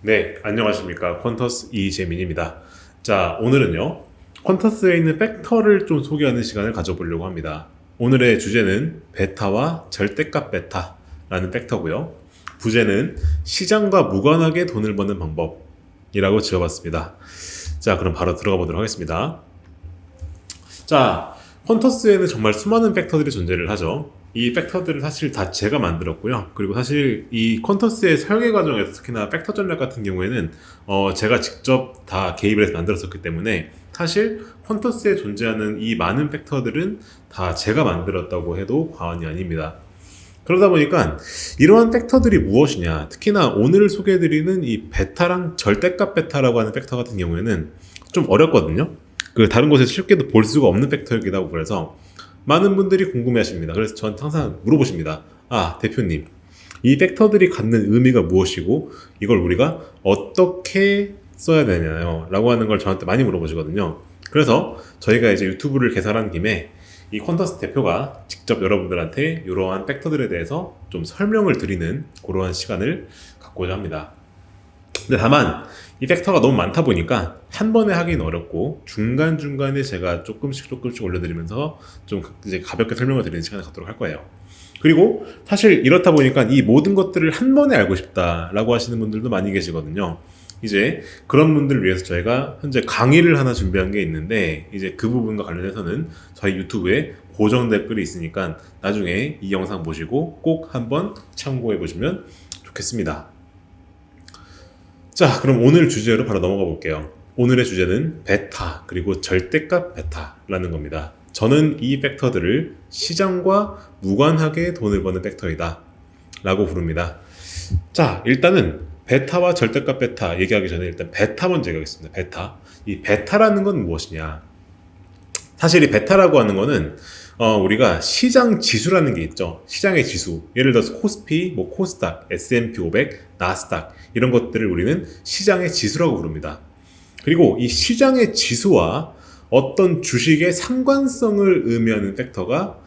네, 안녕하십니까. 퀀터스 이재민입니다. 자, 오늘은요, 퀀터스에 있는 팩터를 좀 소개하는 시간을 가져보려고 합니다. 오늘의 주제는 베타와 절대값 베타라는 팩터고요. 부제는 시장과 무관하게 돈을 버는 방법이라고 지어봤습니다. 자, 그럼 바로 들어가 보도록 하겠습니다. 자, 퀀터스에는 정말 수많은 팩터들이 존재를 하죠. 이 팩터들을 사실 다 제가 만들었고요. 그리고 사실 이 퀀터스의 설계 과정에서 특히나 팩터 전략 같은 경우에는 제가 직접 다 개입을 해서 만들었었기 때문에 사실 퀀터스에 존재하는 이 많은 팩터들은 다 제가 만들었다고 해도 과언이 아닙니다. 그러다 보니까 이러한 팩터들이 무엇이냐, 특히나 오늘 소개해드리는 이 베타랑 절대값 베타라고 하는 팩터 같은 경우에는 좀 어렵거든요. 그 다른 곳에서 쉽게도 볼 수가 없는 팩터이기도 하고, 그래서 많은 분들이 궁금해하십니다. 그래서 저한테 항상 물어보십니다. 아, 대표님, 이 팩터들이 갖는 의미가 무엇이고 이걸 우리가 어떻게 써야 되냐요? 라고 하는 걸 저한테 많이 물어보시거든요. 그래서 저희가 이제 유튜브를 개설한 김에 이 퀀터스 대표가 직접 여러분들한테 이러한 팩터들에 대해서 좀 설명을 드리는 그러한 시간을 갖고자 합니다. 근데 다만 이 팩터가 너무 많다 보니까 한 번에 하기는 어렵고 중간중간에 제가 조금씩 올려드리면서 좀 이제 가볍게 설명을 드리는 시간을 갖도록 할 거예요. 그리고 사실 이렇다 보니까 이 모든 것들을 한 번에 알고 싶다라고 하시는 분들도 많이 계시거든요. 이제 그런 분들을 위해서 저희가 현재 강의를 하나 준비한 게 있는데, 이제 그 부분과 관련해서는 저희 유튜브에 고정 댓글이 있으니까 나중에 이 영상 보시고 꼭 한번 참고해 보시면 좋겠습니다. 자, 그럼 오늘 주제로 바로 넘어가 볼게요. 오늘의 주제는 베타, 그리고 절대값 베타라는 겁니다. 저는 이 팩터들을 시장과 무관하게 돈을 버는 팩터이다 라고 부릅니다. 자, 일단은 베타와 절대값 베타 얘기하기 전에 일단 베타 먼저 얘기하겠습니다. 베타. 이 베타라는 건 무엇이냐? 사실 이 베타라고 하는 거는 우리가 시장 지수라는 게 있죠. 시장의 지수. 예를 들어서 코스피, 뭐 코스닥, S&P 500, 나스닥 이런 것들을 우리는 시장의 지수라고 부릅니다. 그리고 이 시장의 지수와 어떤 주식의 상관성을 의미하는 팩터가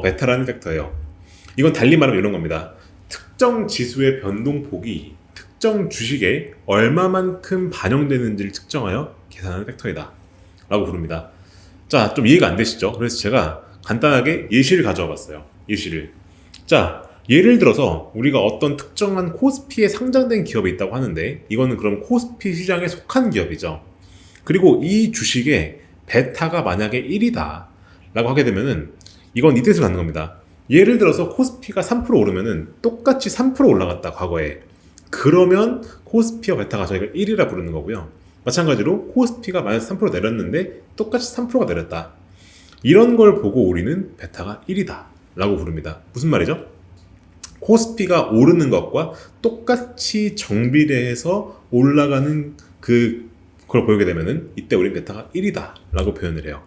베타라는 팩터예요. 이건 달리 말하면 이런 겁니다. 특정 지수의 변동폭이 특정 주식에 얼마만큼 반영되는지를 측정하여 계산하는 팩터이다 라고 부릅니다. 자, 좀 이해가 안 되시죠? 그래서 제가 간단하게 예시를 가져와 봤어요. 예시를. 자, 예를 들어서 우리가 어떤 특정한 코스피에 상장된 기업이 있다고 하는데, 이거는 그럼 코스피 시장에 속한 기업이죠. 그리고 이 주식의 베타가 만약에 1이다 라고 하게 되면은 이건 이 뜻을 갖는 겁니다. 예를 들어서 코스피가 3% 오르면은 똑같이 3% 올라갔다, 과거에. 그러면 코스피와 베타가 저희가 1이라 부르는 거고요. 마찬가지로 코스피가 마이너스 3% 내렸는데 똑같이 3%가 내렸다. 이런 걸 보고 우리는 베타가 1이다 라고 부릅니다. 무슨 말이죠? 코스피가 오르는 것과 똑같이 정비례해서 올라가는 그걸 보이게 되면은 이때 우리는 베타가 1이다 라고 표현을 해요.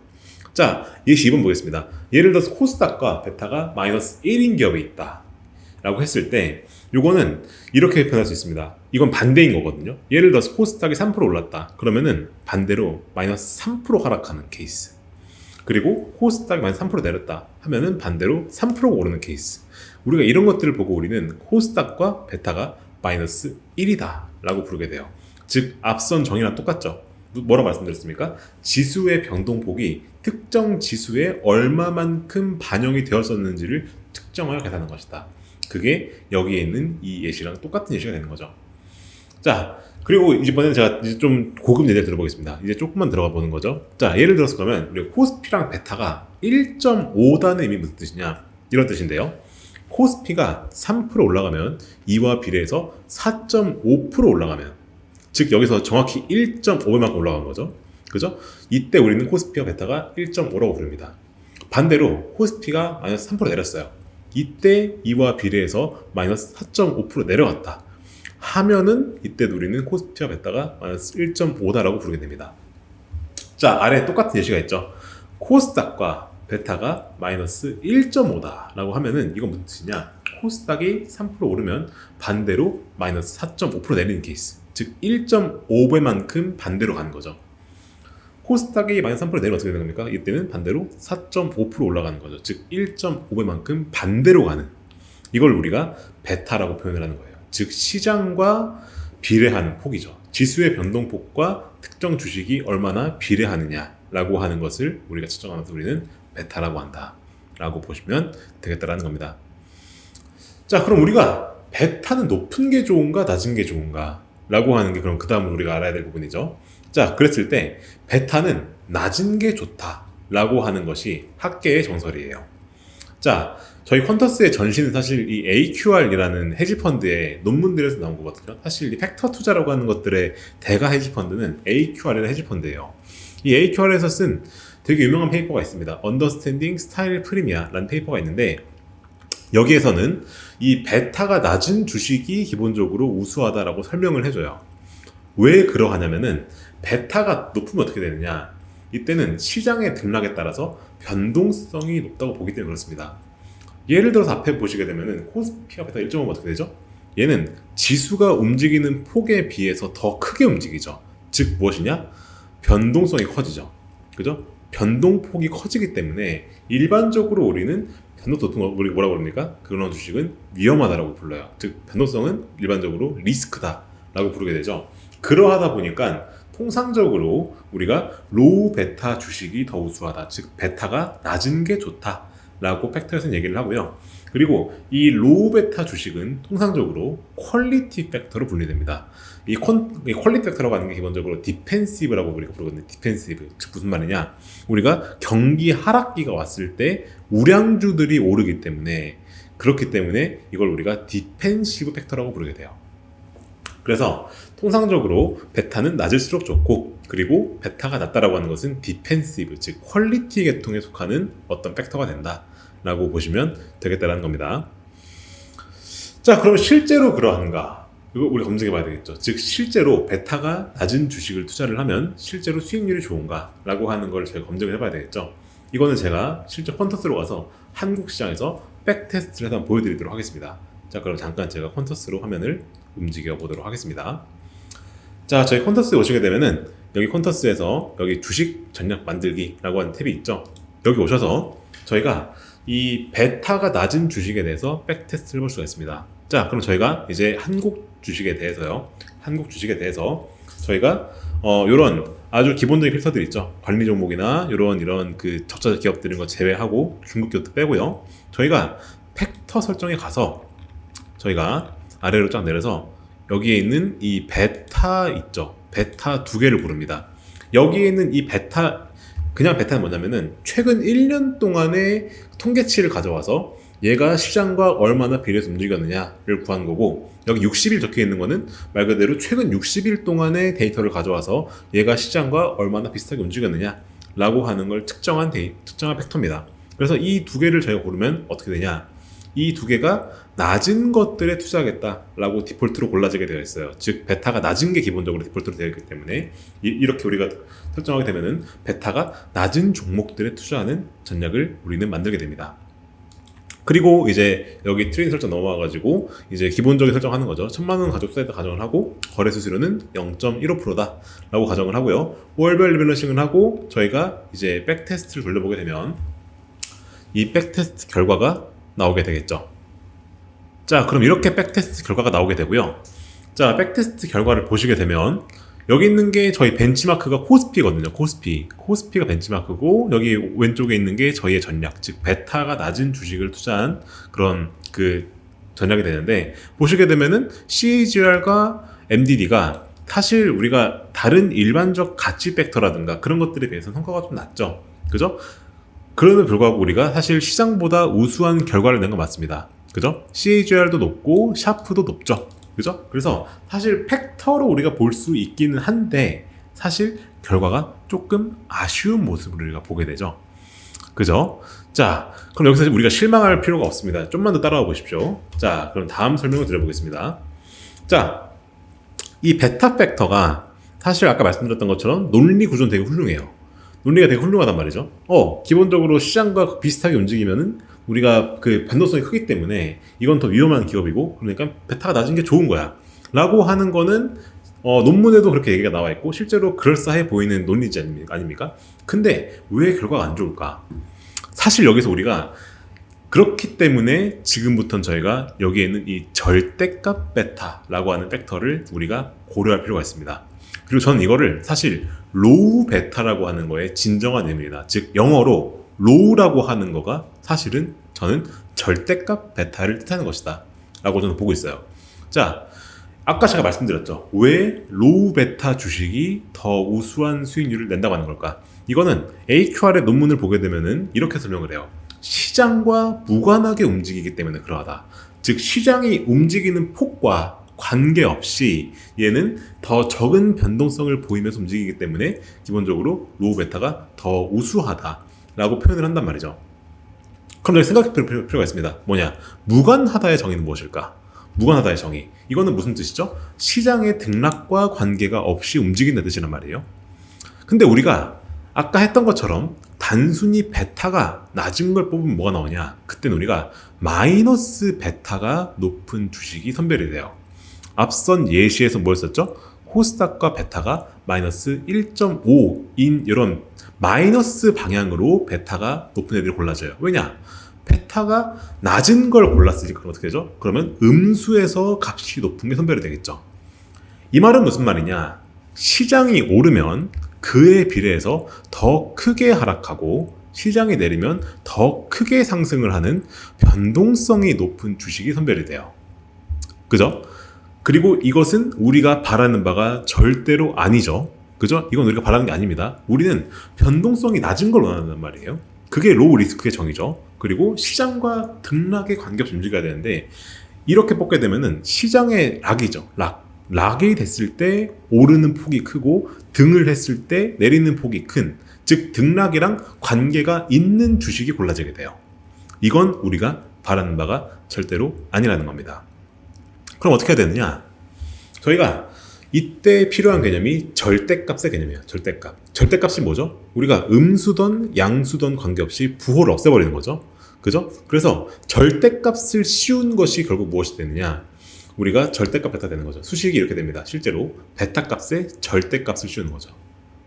자, 예시 2번 보겠습니다. 예를 들어서 코스닥과 베타가 마이너스 1인 기업이 있다 라고 했을 때, 요거는 이렇게 표현할 수 있습니다. 이건 반대인 거거든요. 예를 들어서 코스닥이 3% 올랐다 그러면은 반대로 마이너스 3% 하락하는 케이스. 그리고 코스닥이 마이너스 3% 내렸다 하면은 반대로 3%가 오르는 케이스. 우리가 이런 것들을 보고 우리는 코스닥과 베타가 마이너스 1이다 라고 부르게 돼요. 즉 앞선 정의랑 똑같죠. 뭐라고 말씀드렸습니까? 지수의 변동폭이 특정 지수에 얼마만큼 반영이 되었었는지를 측정하여 계산하는 것이다. 그게 여기에 있는 이 예시랑 똑같은 예시가 되는 거죠. 자, 그리고 이번에는 제가 이제 좀 고급 예제를 들어보겠습니다. 이제 조금만 들어가 보는 거죠. 자, 예를 들어서 그러면 우리 코스피랑 베타가 1.5다는 의미 무슨 뜻이냐? 이런 뜻인데요. 코스피가 3% 올라가면 이와 비례해서 4.5% 올라가면, 즉 여기서 정확히 1.5배만큼 올라간 거죠. 그죠? 이때 우리는 코스피와 베타가 1.5라고 부릅니다. 반대로 코스피가 마이너스 3% 내렸어요. 이때 이와 비례해서 마이너스 4.5% 내려갔다 하면은 이때 우리는 코스피와 베타가 마이너스 1.5다라고 부르게 됩니다. 자, 아래 똑같은 예시가 있죠. 코스닥과 베타가 마이너스 1.5다라고 하면은 이건 무슨 뜻이냐? 코스닥이 3% 오르면 반대로 마이너스 4.5% 내리는 케이스. 즉 1.5배만큼 반대로 가는 거죠. 코스닥이 마이너스 3% 내리면 어떻게 되는 겁니까? 이때는 반대로 4.5% 올라가는 거죠. 즉 1.5배만큼 반대로 가는, 이걸 우리가 베타라고 표현을 하는 거예요. 즉 시장과 비례하는 폭이죠. 지수의 변동폭과 특정 주식이 얼마나 비례하느냐라고 하는 것을 우리가 측정하면서 우리는 베타라고 한다라고 보시면 되겠다라는 겁니다. 자, 그럼 우리가 베타는 높은 게 좋은가 낮은 게 좋은가 라고 하는 게 그럼 그 다음으로 우리가 알아야 될 부분이죠. 자, 그랬을 때 베타는 낮은 게 좋다라고 하는 것이 학계의 정설이에요. 자, 저희 퀀터스의 전신은 사실 이 AQR이라는 헤지펀드의 논문들에서 나온 거거든요. 사실 이 팩터 투자라고 하는 것들의 대가 헤지펀드는 AQR이라는 헤지펀드예요. 이 AQR에서 쓴 되게 유명한 페이퍼가 있습니다. Understanding Style Premia라는 페이퍼가 있는데 여기에서는 이 베타가 낮은 주식이 기본적으로 우수하다라고 설명을 해줘요. 왜 그러하냐면은 베타가 높으면 어떻게 되느냐, 이때는 시장의 등락에 따라서 변동성이 높다고 보기 때문에 그렇습니다. 예를 들어서 앞에 보시게 되면은 코스피가 베타 1.5면 어떻게 되죠? 얘는 지수가 움직이는 폭에 비해서 더 크게 움직이죠. 즉 무엇이냐? 변동성이 커지죠. 그죠? 변동폭이 커지기 때문에 일반적으로 우리는 변동성 높은 거 우리 뭐라고 부릅니까? 그런 주식은 위험하다라고 불러요. 즉 변동성은 일반적으로 리스크다라고 부르게 되죠. 그러하다 보니까 통상적으로 우리가 로우 베타 주식이 더 우수하다, 즉 베타가 낮은 게 좋다라고 팩터에서는 얘기를 하고요. 그리고 이 로우 베타 주식은 통상적으로 퀄리티 팩터로 분류됩니다. 이 퀄리티 팩터라고 하는 게 기본적으로 디펜시브라고 우리가 부르거든요. 디펜시브, 즉 무슨 말이냐, 우리가 경기 하락기가 왔을 때 우량주들이 오르기 때문에, 그렇기 때문에 이걸 우리가 디펜시브 팩터라고 부르게 돼요. 그래서 통상적으로 베타는 낮을수록 좋고, 그리고 베타가 낮다라고 하는 것은 디펜시브, 즉 퀄리티 계통에 속하는 어떤 팩터가 된다라고 보시면 되겠다라는 겁니다. 자, 그럼 실제로 그러한가? 이거 우리 검증해 봐야 되겠죠. 즉 실제로 베타가 낮은 주식을 투자를 하면 실제로 수익률이 좋은가 라고 하는 걸 제가 검증을 해봐야 되겠죠. 이거는 제가 실제 퀀터스로 가서 한국 시장에서 백테스트를 한번 보여드리도록 하겠습니다. 자, 그럼 잠깐 제가 퀀터스로 화면을 움직여 보도록 하겠습니다. 자, 저희 퀀터스에 오시게 되면은 여기 퀀터스에서 여기 주식 전략 만들기라고 하는 탭이 있죠. 여기 오셔서 저희가 이 베타가 낮은 주식에 대해서 백테스트를 볼 수가 있습니다. 자, 그럼 저희가 이제 한국 주식에 대해서 저희가 이런 아주 기본적인 필터들 있죠. 관리 종목이나 이런 그 적자 기업들 이런 거 제외하고 중국 기업도 빼고요. 저희가 팩터 설정에 가서 저희가 아래로 쫙 내려서 여기에 있는 이 베타 있죠. 베타 두 개를 고릅니다. 여기에 있는 이 베타, 그냥 베타는 뭐냐면은 최근 1년 동안의 통계치를 가져와서 얘가 시장과 얼마나 비례해서 움직였느냐를 구한 거고, 여기 60일 적혀 있는 거는 말 그대로 최근 60일 동안의 데이터를 가져와서 얘가 시장과 얼마나 비슷하게 움직였느냐라고 하는 걸 측정한 팩터입니다. 그래서 이 두 개를 저희가 고르면 어떻게 되냐, 이 두 개가 낮은 것들에 투자하겠다라고 디폴트로 골라지게 되어 있어요. 즉 베타가 낮은 게 기본적으로 디폴트로 되어 있기 때문에 이렇게 우리가 설정하게 되면은 베타가 낮은 종목들에 투자하는 전략을 우리는 만들게 됩니다. 그리고 이제 여기 트레이딩 설정 넘어와가지고 이제 기본적인 설정하는 거죠. 1000만원 가족 사이드 가정을 하고 거래 수수료는 0.15%다 라고 가정을 하고요. 월별 리밸런싱을 하고 저희가 이제 백테스트를 돌려보게 되면 이 백테스트 결과가 나오게 되겠죠. 자, 그럼 이렇게 백테스트 결과가 나오게 되고요. 자, 백테스트 결과를 보시게 되면 여기 있는 게 저희 벤치마크가 코스피거든요. 코스피가 벤치마크고, 여기 왼쪽에 있는 게 저희의 전략, 즉 베타가 낮은 주식을 투자한 그런 그 전략이 되는데, 보시게 되면은 CAGR과 MDD가 사실 우리가 다른 일반적 가치 팩터라든가 그런 것들에 비해서 성과가 좀 낮죠. 그죠? 그럼에도 불구하고 우리가 사실 시장보다 우수한 결과를 낸 건 맞습니다. 그죠? CAGR도 높고 샤프도 높죠. 그죠? 그래서 사실 팩터로 우리가 볼 수 있기는 한데 사실 결과가 조금 아쉬운 모습을 우리가 보게 되죠. 그죠? 자, 그럼 여기서 우리가 실망할 필요가 없습니다. 좀만 더 따라와 보십시오. 자, 그럼 다음 설명을 드려보겠습니다. 자, 이 베타 팩터가 사실 아까 말씀드렸던 것처럼 논리 구조는 되게 훌륭해요. 논리가 되게 훌륭하단 말이죠. 기본적으로 시장과 비슷하게 움직이면은 우리가 그 변동성이 크기 때문에 이건 더 위험한 기업이고, 그러니까 베타가 낮은 게 좋은 거야 라고 하는 거는 논문에도 그렇게 얘기가 나와 있고 실제로 그럴싸해 보이는 논리지 아닙니까? 근데 왜 결과가 안 좋을까? 사실 여기서 우리가 그렇기 때문에 지금부터는 저희가 여기에 있는 이 절대값 베타라고 하는 팩터를 우리가 고려할 필요가 있습니다. 그리고 저는 이거를 사실 로우 베타라고 하는 거의 진정한 의미입니다. 즉 영어로 로우라고 하는 거가 사실은 저는 절대값 베타를 뜻하는 것이다 라고 저는 보고 있어요. 자, 아까 제가 말씀드렸죠. 왜 로우 베타 주식이 더 우수한 수익률을 낸다고 하는 걸까? 이거는 AQR의 논문을 보게 되면은 이렇게 설명을 해요. 시장과 무관하게 움직이기 때문에 그러하다. 즉 시장이 움직이는 폭과 관계없이 얘는 더 적은 변동성을 보이면서 움직이기 때문에 기본적으로 로우 베타가 더 우수하다라고 표현을 한단 말이죠. 그럼 저희 생각해 볼 필요가 있습니다. 뭐냐? 무관하다의 정의는 무엇일까? 무관하다의 정의. 이거는 무슨 뜻이죠? 시장의 등락과 관계가 없이 움직인다는 뜻이란 말이에요. 근데 우리가 아까 했던 것처럼 단순히 베타가 낮은 걸 뽑으면 뭐가 나오냐? 그때는 우리가 마이너스 베타가 높은 주식이 선별이 돼요. 앞선 예시에서 뭐였었죠? 코스닥과 베타가 마이너스 1.5인 이런 마이너스 방향으로 베타가 높은 애들이 골라져요. 왜냐? 베타가 낮은 걸 골랐으니 그럼 어떻게 되죠? 그러면 음수에서 값이 높은 게 선별이 되겠죠. 이 말은 무슨 말이냐? 시장이 오르면 그에 비례해서 더 크게 하락하고 시장이 내리면 더 크게 상승을 하는 변동성이 높은 주식이 선별이 돼요. 그죠? 그리고 이것은 우리가 바라는 바가 절대로 아니죠. 그죠? 이건 우리가 바라는 게 아닙니다. 우리는 변동성이 낮은 걸 원한단 말이에요. 그게 로우 리스크의 정의죠. 그리고 시장과 등락에 관계없이 움직여야 되는데 이렇게 뽑게 되면은 시장의 락이죠. 락이 됐을 때 오르는 폭이 크고 등을 했을 때 내리는 폭이 큰, 즉 등락이랑 관계가 있는 주식이 골라지게 돼요. 이건 우리가 바라는 바가 절대로 아니라는 겁니다. 그럼 어떻게 해야 되느냐? 저희가 이때 필요한 개념이 절대값의 개념이에요. 절대값. 절대값이 뭐죠? 우리가 음수든 양수든 관계없이 부호를 없애버리는 거죠. 그죠? 그래서 절대값을 씌운 것이 결국 무엇이 되느냐? 우리가 절대값 베타 되는 거죠. 수식이 이렇게 됩니다. 실제로 베타 값에 절대값을 씌우는 거죠.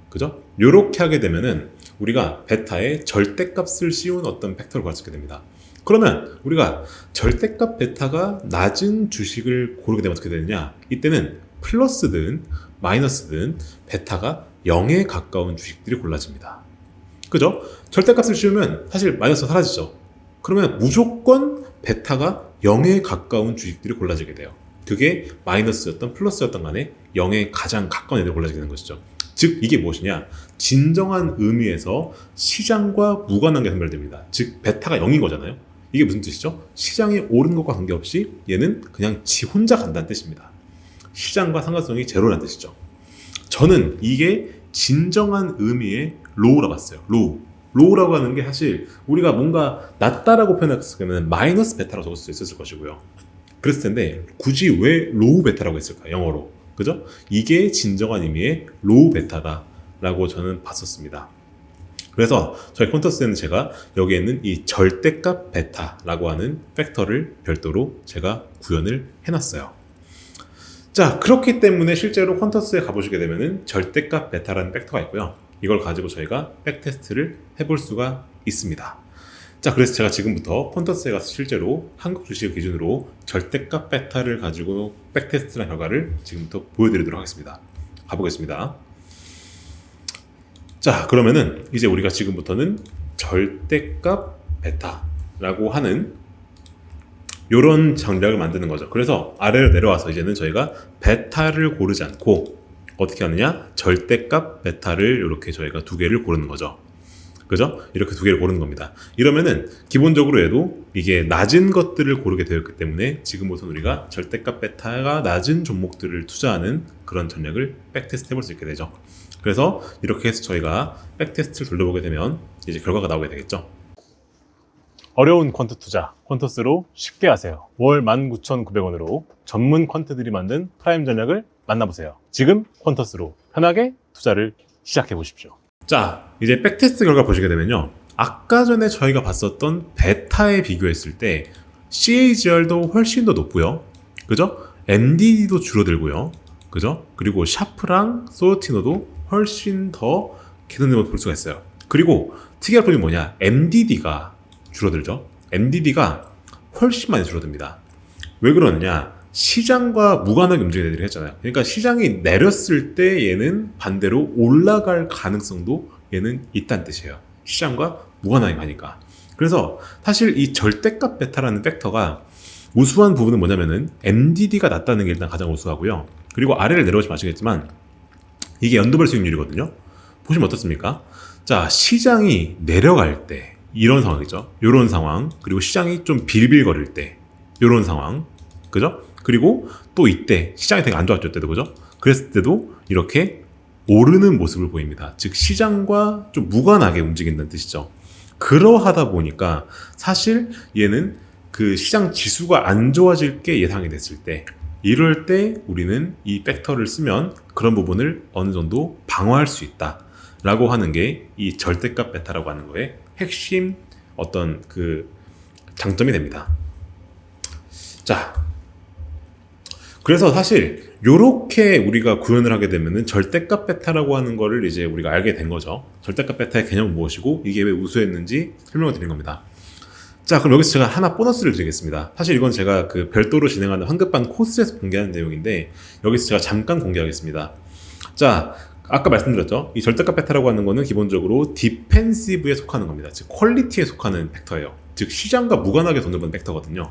그죠? 요렇게 하게 되면은 우리가 베타에 절대값을 씌운 어떤 팩터를 구할 수 있게 됩니다. 그러면 우리가 절대값 베타가 낮은 주식을 고르게 되면 어떻게 되느냐? 이때는 플러스든 마이너스든 베타가 0에 가까운 주식들이 골라집니다. 그죠? 절대값을 씌우면 사실 마이너스가 사라지죠. 그러면 무조건 베타가 0에 가까운 주식들이 골라지게 돼요. 그게 마이너스였던 플러스였던 간에 0에 가장 가까운 애들 골라지게 되는 것이죠. 즉 이게 무엇이냐? 진정한 의미에서 시장과 무관한 게 선별됩니다. 즉 베타가 0인 거잖아요. 이게 무슨 뜻이죠? 시장이 오른 것과 관계없이 얘는 그냥 지 혼자 간다는 뜻입니다. 시장과 상관성이 제로라는 뜻이죠. 저는 이게 진정한 의미의 로우라고 봤어요. 로우라고 하는 게 사실 우리가 뭔가 낮다라고 표현했을 때는 마이너스 베타라고 적을 수 있었을 것이고요. 그랬을 텐데 굳이 왜 로우 베타라고 했을까? 영어로. 그죠? 이게 진정한 의미의 로우 베타다라고 저는 봤었습니다. 그래서 저희 퀀터스에는 제가 여기에 있는 이 절대값 베타라고 하는 팩터를 별도로 제가 구현을 해놨어요. 자, 그렇기 때문에 실제로 퀀터스에 가보시게 되면은 절대값 베타라는 팩터가 있고요. 이걸 가지고 저희가 백테스트를 해볼 수가 있습니다. 자, 그래서 제가 지금부터 퀀터스에 가서 실제로 한국 주식을 기준으로 절대값 베타를 가지고 백테스트한 결과를 지금부터 보여드리도록 하겠습니다. 가보겠습니다. 자, 그러면은 이제 우리가 지금부터는 절대값 베타라고 하는 요런 전략을 만드는 거죠. 그래서 아래로 내려와서 이제는 저희가 베타를 고르지 않고 어떻게 하느냐? 절대값 베타를 이렇게 저희가 두 개를 고르는 거죠. 그죠? 이렇게 두 개를 고르는 겁니다. 이러면은 기본적으로 얘도 이게 낮은 것들을 고르게 되었기 때문에 지금부터 우리가 절대값 베타가 낮은 종목들을 투자하는 그런 전략을 백테스트 해볼 수 있게 되죠. 그래서 이렇게 해서 저희가 백테스트를 돌려보게 되면 이제 결과가 나오게 되겠죠. 어려운 퀀트 투자, 퀀터스로 쉽게 하세요. 월 19,900원으로 전문 퀀트들이 만든 프라임 전략을 만나보세요. 지금 퀀터스로 편하게 투자를 시작해 보십시오. 자, 이제 백테스트 결과 보시게 되면요. 아까 전에 저희가 봤었던 베타에 비교했을 때 CAGR도 훨씬 더 높고요. 그죠? MDD도 줄어들고요. 그죠? 그리고 샤프랑 소르티노도 훨씬 더 개선된 모습을 볼 수가 있어요. 그리고 특이한 점이 뭐냐? MDD가 줄어들죠. MDD가 훨씬 많이 줄어듭니다. 왜 그러느냐? 시장과 무관하게 움직이는 애들이 했잖아요. 그러니까 시장이 내렸을 때 얘는 반대로 올라갈 가능성도 얘는 있다는 뜻이에요. 시장과 무관하게 가니까. 그래서 사실 이 절대값 베타라는 팩터가 우수한 부분은 뭐냐면은 MDD가 낮다는 게 일단 가장 우수하고요. 그리고 아래를 내려오시면 아시겠지만 이게 연도별 수익률이거든요. 보시면 어떻습니까? 자, 시장이 내려갈 때 이런 상황이죠. 이런 상황. 그리고 시장이 좀 빌빌거릴 때 이런 상황. 그죠? 그리고 또 이때 시장이 되게 안 좋았죠. 이때도 그죠? 그랬을 때도 이렇게 오르는 모습을 보입니다. 즉 시장과 좀 무관하게 움직인다는 뜻이죠. 그러하다 보니까 사실 얘는 그 시장 지수가 안 좋아질 게 예상이 됐을 때 이럴 때 우리는 이 팩터를 쓰면 그런 부분을 어느 정도 방어할 수 있다 라고 하는 게 이 절대값 베타라고 하는 거의 핵심 어떤 그 장점이 됩니다. 자, 그래서 사실 요렇게 우리가 구현을 하게 되면은 절대값 베타라고 하는 거를 이제 우리가 알게 된 거죠. 절대값 베타의 개념은 무엇이고 이게 왜 우수했는지 설명을 드린 겁니다. 자, 그럼 여기서 제가 하나 보너스를 드리겠습니다. 사실 이건 제가 그 별도로 진행하는 황급반 코스에서 공개하는 내용인데 여기서 제가 잠깐 공개하겠습니다. 자, 아까 말씀드렸죠. 이 절대값 베타라고 하는 거는 기본적으로 디펜시브에 속하는 겁니다. 즉 퀄리티에 속하는 팩터예요. 즉 시장과 무관하게 돈을 버는 팩터거든요.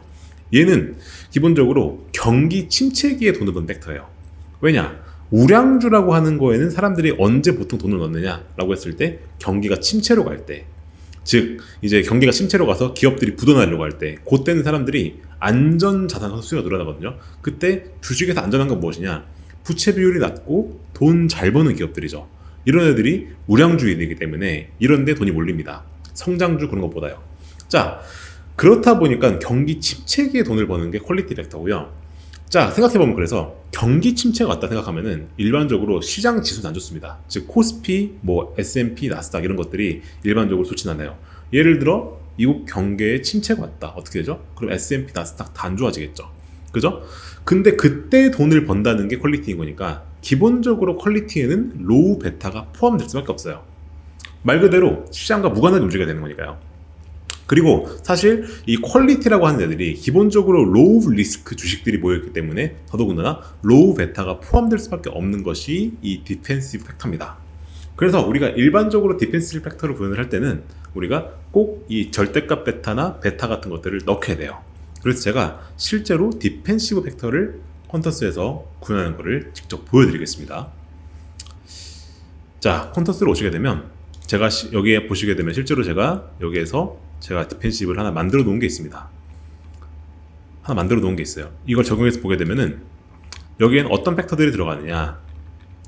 얘는 기본적으로 경기 침체기에 돈을 버는 팩터예요. 왜냐? 우량주라고 하는 거에는 사람들이 언제 보통 돈을 넣느냐라고 했을 때 경기가 침체로 갈 때, 즉 이제 경기가 침체로 가서 기업들이 부도나려고 할 때, 그때는 사람들이 안전 자산 수요가 늘어나거든요. 그때 주식에서 안전한 건 무엇이냐? 부채 비율이 낮고 돈 잘 버는 기업들이죠. 이런 애들이 우량주이기 때문에 이런 데 돈이 몰립니다. 성장주 그런 것보다요. 자, 그렇다 보니까 경기 침체기에 돈을 버는 게 퀄리티 팩터고요. 자, 생각해보면 그래서 경기 침체가 왔다 생각하면은 일반적으로 시장 지수는 안 좋습니다. 즉 코스피, 뭐 S&P, 나스닥 이런 것들이 일반적으로 좋진 않아요. 예를 들어 미국 경계에 침체가 왔다. 어떻게 되죠? 그럼 S&P, 나스닥 다 안 좋아지겠죠. 그죠? 근데 그때 돈을 번다는 게 퀄리티인 거니까 기본적으로 퀄리티에는 로우 베타가 포함될 수밖에 없어요. 말 그대로 시장과 무관하게 움직여야 되는 거니까요. 그리고 사실 이 퀄리티라고 하는 애들이 기본적으로 로우 리스크 주식들이 모여있기 때문에 더더군다나 로우 베타가 포함될 수밖에 없는 것이 이 디펜시브 팩터입니다. 그래서 우리가 일반적으로 디펜시브 팩터를 구현을 할 때는 우리가 꼭 이 절대값 베타나 베타 같은 것들을 넣게 돼요. 그래서 제가 실제로 디펜시브 팩터를 퀀터스에서 구현하는 것을 직접 보여드리겠습니다. 자, 퀀터스로 오시게 되면 제가 여기에 보시게 되면 실제로 제가 여기에서 제가 디펜시브를 하나 만들어 놓은 게 있습니다. 하나 만들어 놓은 게 있어요. 이걸 적용해서 보게 되면은 여기엔 어떤 팩터들이 들어가느냐,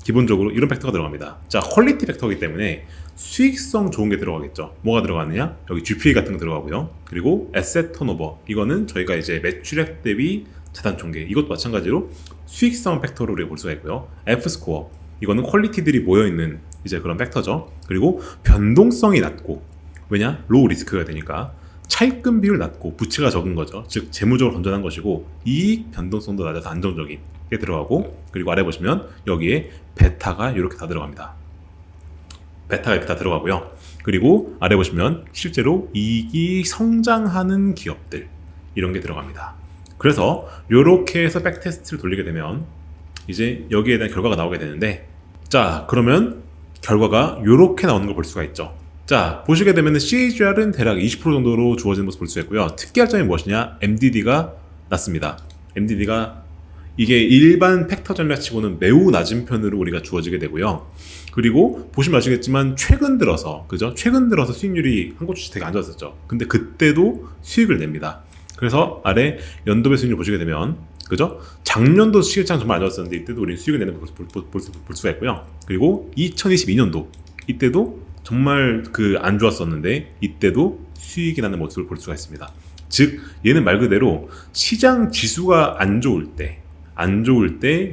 기본적으로 이런 팩터가 들어갑니다. 자, 퀄리티 팩터이기 때문에 수익성 좋은 게 들어가겠죠. 뭐가 들어가느냐? 여기 GPA 같은 거 들어가고요. 그리고 에셋 턴오버, 이거는 저희가 이제 매출액 대비 자산 총계, 이것도 마찬가지로 수익성 팩터로 우리가 볼 수가 있고요. F 스코어, 이거는 퀄리티들이 모여있는 이제 그런 팩터죠. 그리고 변동성이 낮고, 왜냐? 로우 리스크가 되니까 차입금 비율 낮고 부채가 적은 거죠. 즉 재무적으로 건전한 것이고 이익 변동성도 낮아서 안정적인 게 들어가고, 그리고 아래 보시면 여기에 베타가 이렇게 다 들어갑니다. 베타가 이렇게 다 들어가고요. 그리고 아래 보시면 실제로 이익이 성장하는 기업들 이런 게 들어갑니다. 그래서 이렇게 해서 백테스트를 돌리게 되면 이제 여기에 대한 결과가 나오게 되는데, 자, 그러면 결과가 이렇게 나오는 걸 볼 수가 있죠. 자, 보시게 되면 CAGR은 대략 20% 정도로 주어지는 모습 볼 수 있고요. 특이할 점이 무엇이냐? MDD가 낮습니다. MDD가 이게 일반 팩터 전략치고는 매우 낮은 편으로 우리가 주어지게 되고요. 그리고 보시면 아시겠지만 최근 들어서, 그죠? 최근 들어서 수익률이 한국 주식 되게 안 좋았었죠. 근데 그때도 수익을 냅니다. 그래서 아래 연도별 수익률 보시게 되면, 그죠? 작년도 시장 정말 안 좋았었는데 이때도 우리 수익을 내는 걸 볼 수가 있고요. 그리고 2022년도 이때도 정말 그 안 좋았었는데 이때도 수익이 나는 모습을 볼 수가 있습니다. 즉 얘는 말 그대로 시장 지수가 안 좋을 때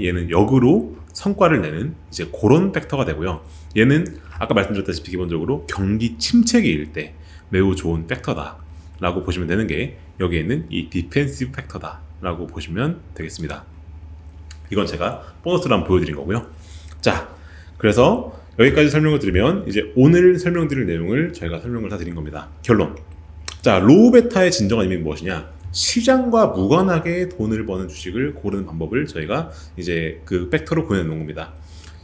얘는 역으로 성과를 내는 이제 그런 팩터가 되고요. 얘는 아까 말씀드렸다시피 기본적으로 경기 침체기일 때 매우 좋은 팩터다 라고 보시면 되는 게 여기에는 이 디펜시브 팩터다 라고 보시면 되겠습니다. 이건 제가 보너스로 한번 보여드린 거고요. 자, 그래서 여기까지 설명을 드리면 이제 오늘 설명드릴 내용을 저희가 설명을 다 드린 겁니다. 결론. 자, 로우 베타의 진정한 의미는 무엇이냐? 시장과 무관하게 돈을 버는 주식을 고르는 방법을 저희가 이제 그 팩터로 보여놓은 겁니다.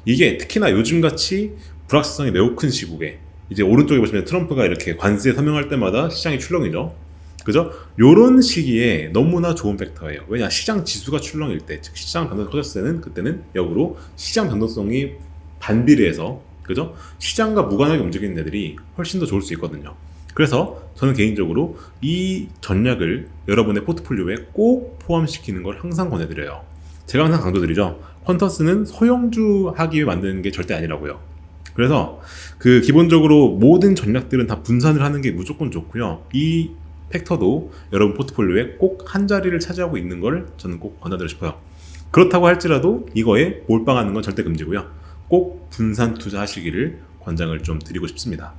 이게 특히나 요즘같이 불확실성이 매우 큰 시국에 이제 오른쪽에 보시면 트럼프가 이렇게 관세 서명할 때마다 시장이 출렁이죠. 그죠? 요런 시기에 너무나 좋은 팩터예요. 왜냐? 시장 지수가 출렁일 때, 즉 시장 변동성이 커졌을 때는 그때는 역으로 시장 변동성이 반비례해서 그죠? 시장과 무관하게 움직이는 애들이 훨씬 더 좋을 수 있거든요. 그래서 저는 개인적으로 이 전략을 여러분의 포트폴리오에 꼭 포함시키는 걸 항상 권해드려요. 제가 항상 강조드리죠. 퀀터스는 소형주 하기 위해 만드는 게 절대 아니라고요. 그래서 그 기본적으로 모든 전략들은 다 분산을 하는 게 무조건 좋고요. 이 팩터도 여러분 포트폴리오에 꼭 한 자리를 차지하고 있는 걸 저는 꼭 권해드리고 싶어요. 그렇다고 할지라도 이거에 몰빵하는 건 절대 금지고요. 꼭 분산 투자하시기를 권장을 좀 드리고 싶습니다.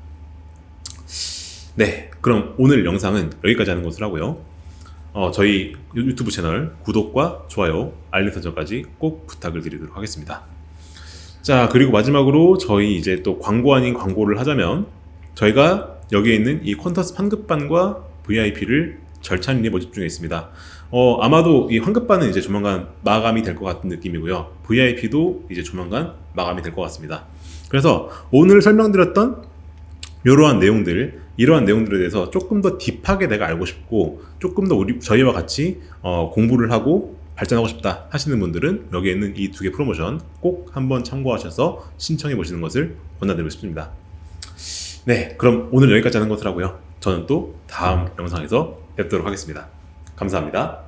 네, 그럼 오늘 영상은 여기까지 하는 것으로 하고요. 저희 유튜브 채널 구독과 좋아요, 알림 설정까지 꼭 부탁을 드리도록 하겠습니다. 자, 그리고 마지막으로 저희 이제 또 광고 아닌 광고를 하자면 저희가 여기에 있는 이 퀀터스 환급반과 VIP를 절찬리에 모집 중에 있습니다. 아마도 이 환급반은 이제 조만간 마감이 될 것 같은 느낌이고요. VIP도 이제 조만간 마감이 될 것 같습니다. 그래서 오늘 설명드렸던 이러한 내용들에 대해서 조금 더 딥하게 내가 알고 싶고 조금 더 저희와 같이 공부를 하고 발전하고 싶다 하시는 분들은 여기에 있는 이 두 개 프로모션 꼭 한번 참고하셔서 신청해 보시는 것을 권해드리고 싶습니다. 네, 그럼 오늘 여기까지 하는 것을 하고요. 저는 또 다음 영상에서 뵙도록 하겠습니다. 감사합니다.